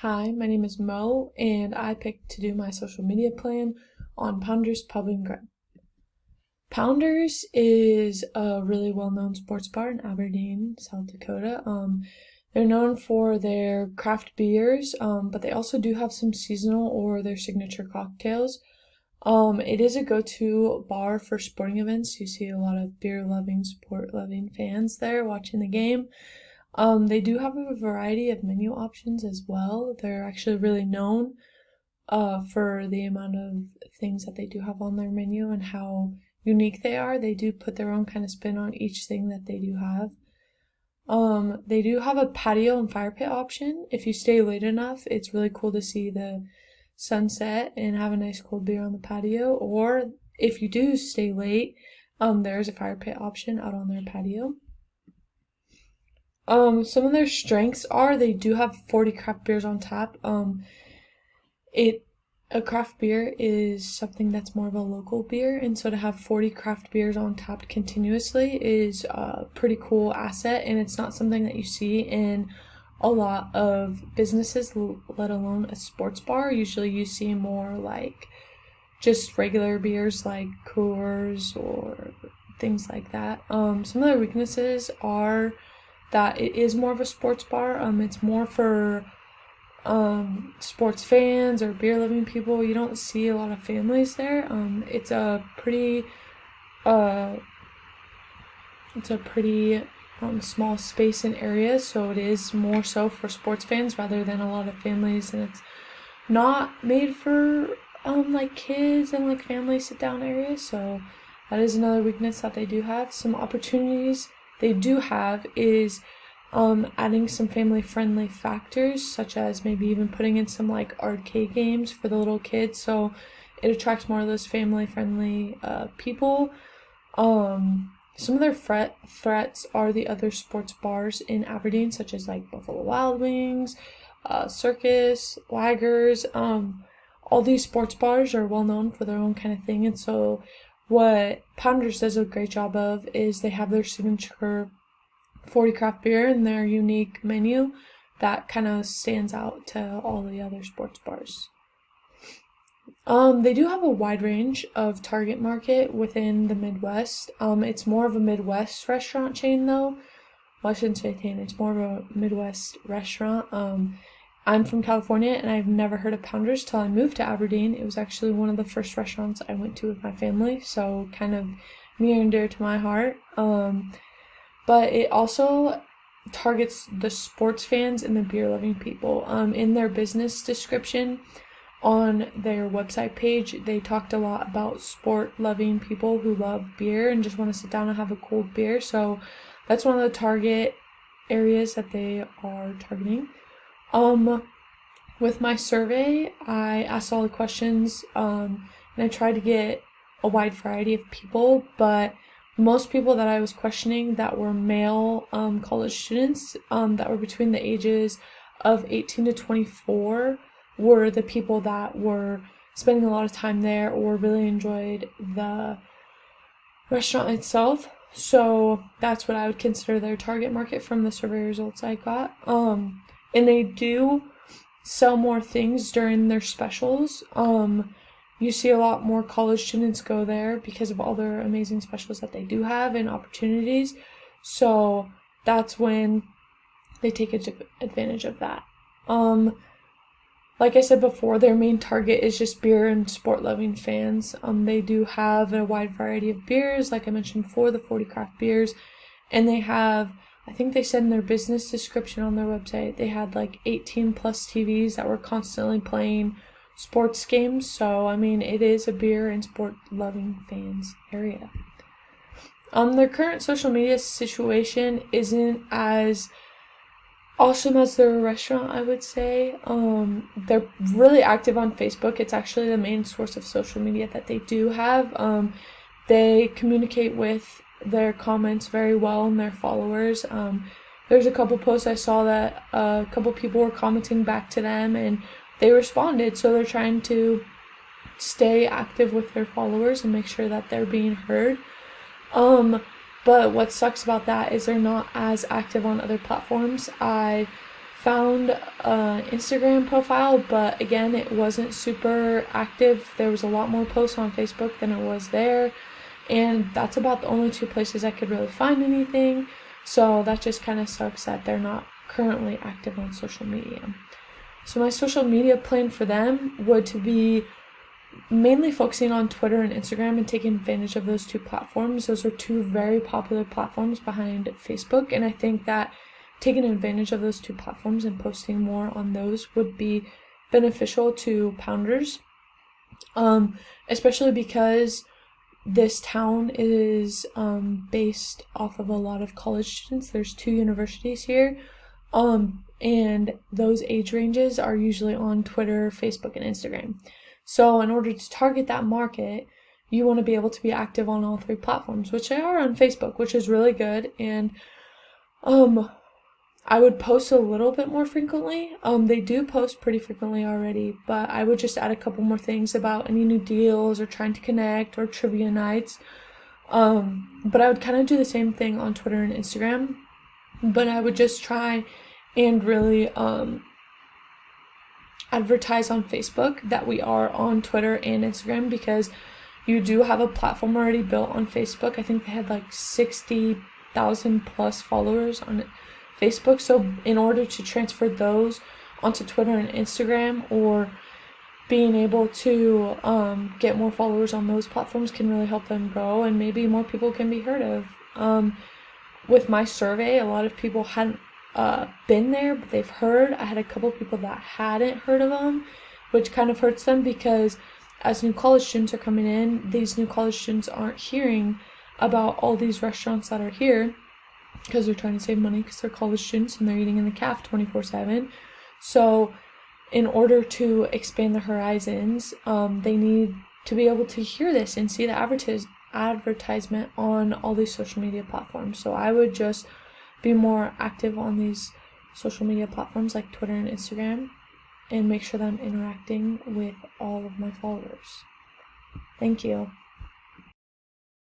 Hi, my name is Mo, and I picked to do my social media plan on Pounders Pub and Grub. Pounders is a really well-known sports bar in Aberdeen, South Dakota. They're known for their craft beers, but they also do have some seasonal or their signature cocktails. It is a go-to bar for sporting events. You see a lot of beer-loving, sport-loving fans there watching the game. They do have a variety of menu options as well. They're actually really known for the amount of things that they do have on their menu and how unique they are. They do put their own kind of spin on each thing that they do have. They do have a patio and fire pit option. If you stay late enough, it's really cool to see the sunset and have a nice cold beer on the patio. Or if you do stay late, there's a fire pit option out on their patio. Some of their strengths are they do have 40 craft beers on tap. It a craft beer is something that's more of a local beer, and so to have 40 craft beers on tap continuously is a pretty cool asset, and it's not something that you see in a lot of businesses, let alone a sports bar. Usually you see more like just regular beers like Coors or things like that. Some of their weaknesses are that it is more of a sports bar. It's more for sports fans or beer loving people. You don't see a lot of families there. Uh, it's a pretty small space and area, so it is more so for sports fans rather than a lot of families, and it's not made for like kids and like family sit down areas. So that is another weakness that they do have. Some opportunities they do have is adding some family-friendly factors, such as maybe even putting in some like arcade games for the little kids, so it attracts more of those family-friendly people. Some of their threats are the other sports bars in Aberdeen, such as like Buffalo Wild Wings, Circus, Laggers. All these sports bars are well known for their own kind of thing, and so what Pounders does a great job of is they have their signature 40 craft beer and their unique menu that kind of stands out to all the other sports bars. They do have a wide range of target market within the Midwest. It's more of a Midwest restaurant chain though. Well, I shouldn't say chain, it's more of a Midwest restaurant. I'm from California and I've never heard of Pounders till I moved to Aberdeen. It was actually one of the first restaurants I went to with my family, so kind of near and dear to my heart. But it also targets the sports fans and the beer loving people. In their business description on their website page, they talked a lot about sport loving people who love beer and just want to sit down and have a cold beer. So that's one of the target areas that they are targeting. With my survey, I asked all the questions, and I tried to get a wide variety of people, but most people that I was questioning that were male college students that were between the ages of 18 to 24 were the people that were spending a lot of time there or really enjoyed the restaurant itself. So that's what I would consider their target market from the survey results I got. And they do sell more things during their specials. You see a lot more college students go there because of all their amazing specials that they do have and opportunities. So that's when they take advantage of that. Like I said before, their main target is just beer and sport-loving fans. They do have a wide variety of beers, like I mentioned before, the 40 craft beers. And they have, I think they said in their business description on their website, they had like 18 plus TVs that were constantly playing sports games. So, I mean, it is a beer and sport-loving fans area. Their current social media situation isn't as awesome as their restaurant, I would say. They're really active on Facebook. It's actually the main source of social media that they do have. They communicate with their comments very well and their followers. There's a couple posts I saw that a couple people were commenting back to them and they responded, so they're trying to stay active with their followers and make sure that they're being heard. But what sucks about that is they're not as active on other platforms. I found an Instagram profile, but again, it wasn't super active. There was a lot more posts on Facebook than it was there, and that's about the only two places I could really find anything. So that just kind of sucks that they're not currently active on social media. So my social media plan for them would to be mainly focusing on Twitter and Instagram and taking advantage of those two platforms. Those are two very popular platforms behind Facebook, and I think that taking advantage of those two platforms and posting more on those would be beneficial to Pounders, especially because this town is based off of a lot of college students. There's 2 universities here, and those age ranges are usually on Twitter, Facebook, and Instagram. So in order to target that market, you want to be able to be active on all 3 platforms, which they are on Facebook, which is really good. And I would post a little bit more frequently. They do post pretty frequently already, but I would just add a couple more things about any new deals or trying to connect or trivia nights. But I would kind of do the same thing on Twitter and Instagram, but I would just try and really advertise on Facebook that we are on Twitter and Instagram, because you do have a platform already built on Facebook. I think they had like 60,000 plus followers on Facebook. So in order to transfer those onto Twitter and Instagram, or being able to get more followers on those platforms, can really help them grow, and maybe more people can be heard of. With my survey, a lot of people hadn't been there, but they've heard. I had a couple people that hadn't heard of them, which kind of hurts them, because as new college students are coming in, these new college students aren't hearing about all these restaurants that are here, because they're trying to save money because they're college students and they're eating in the caf 24/7. So in order to expand their horizons, they need to be able to hear this and see the advertisement on all these social media platforms. So I would just be more active on these social media platforms like Twitter and Instagram, and make sure that I'm interacting with all of my followers. Thank you.